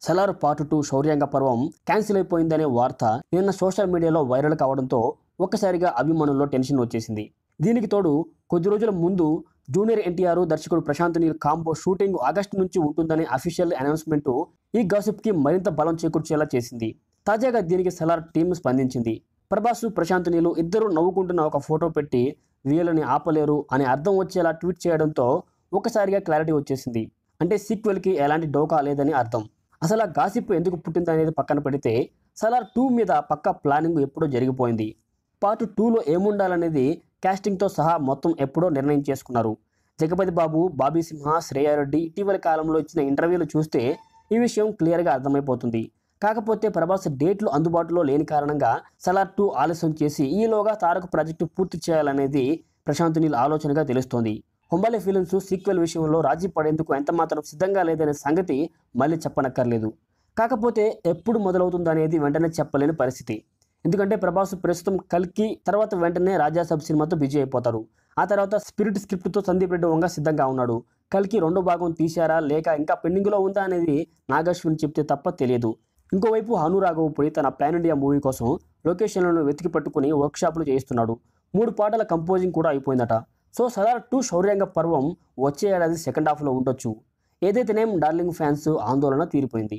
Salaar part 2 శౌర్యాంగ పర్వం cancel అయిపోయిందనే వార్త నిన్న సోషల్ మీడియాలో వైరల్ కావడంతో ఒక్కసారిగా అభిమానుల్లో టెన్షన్ వచ్చేసింది. దీనికి తోడు కొద్ది రోజుల ముందు జూనియర్ ఎన్టీఆర్ దర్శకుడు Prashanth Neel combo shooting August నుంచి ఉంటుందనే అఫీషియల్ అనౌన్స్మెంట్ ఈ గాసిప్ కి మరింత బలం చేకూర్చేలా చేసింది. తాజాగా దీనికి సలార్ టీం స్పందించింది. ప్రభాస్, ప్రశాంత్ నీల్ ఇద్దరు నవ్వుకుంటున్న ఒక ఫోటో పెట్టి వీళ్ళని ఆపలేరు అని అర్థం వచ్చేలా ట్వీట్ చేయడంతో ఒక్కసారిగా క్లారిటీ వచ్చేసింది. అంటే సీక్వెల్ కి ఎలాంటి డోకా లేదని అర్థం. అసలు ఆ గాసిప్ ఎందుకు పుట్టిందనేది పక్కన పెడితే సలార్ 2 మీద పక్కా ప్లానింగ్ ఎప్పుడో జరిగిపోయింది. పార్ట్ 2లో ఏముండాలనేది కాస్టింగ్తో సహా మొత్తం ఎప్పుడో నిర్ణయం చేసుకున్నారు. జగపతి బాబు, బాబీ సింహ, శ్రేయారెడ్డి ఇటీవల కాలంలో ఇచ్చిన ఇంటర్వ్యూలు చూస్తే ఈ విషయం క్లియర్గా అర్థమైపోతుంది. కాకపోతే ప్రభాస్ డేట్లు అందుబాటులో లేని కారణంగా సలార్ 2 ఆలస్యం చేసి ఈలోగా తారక్ ప్రాజెక్టు పూర్తి చేయాలనేది ప్రశాంత్ నీల్ ఆలోచనగా తెలుస్తోంది. హొంబాలే ఫిలిమ్స్ సీక్వెల్ విషయంలో రాజీ పడేందుకు ఎంతమాత్రం సిద్ధంగా లేదనే సంగతి మళ్ళీ చెప్పనక్కర్లేదు. కాకపోతే ఎప్పుడు మొదలవుతుందనేది వెంటనే చెప్పలేని పరిస్థితి. ఎందుకంటే ప్రభాస్ ప్రస్తుతం కల్కి తర్వాత వెంటనే రాజాసాబ్ సినిమాతో బిజీ అయిపోతారు. ఆ తర్వాత స్పిరిట్ స్క్రిప్ట్తో సందీప్ రెడ్డి వంగ సిద్ధంగా ఉన్నాడు. కల్కి 2వ భాగం తీశారా లేక ఇంకా పెండింగ్లో ఉందా అనేది నాగశ్విన్ చెప్తే తప్ప తెలియదు. ఇంకోవైపు హను రాఘవపుడి తన పాన్ ఇండియా మూవీ కోసం లొకేషన్లను వెతికి పట్టుకుని వర్క్షాపులు చేయిస్తున్నాడు. 3 పాటల కంపోజింగ్ కూడా అయిపోయిందట. సో సలార్ 2 శౌర్యాంగ పర్వం వచ్చే ఏడాది సెకండ్ హాఫ్లో ఉండొచ్చు. ఏదైతేనేం డార్లింగ్ ఫ్యాన్స్ ఆందోళన తీరిపోయింది.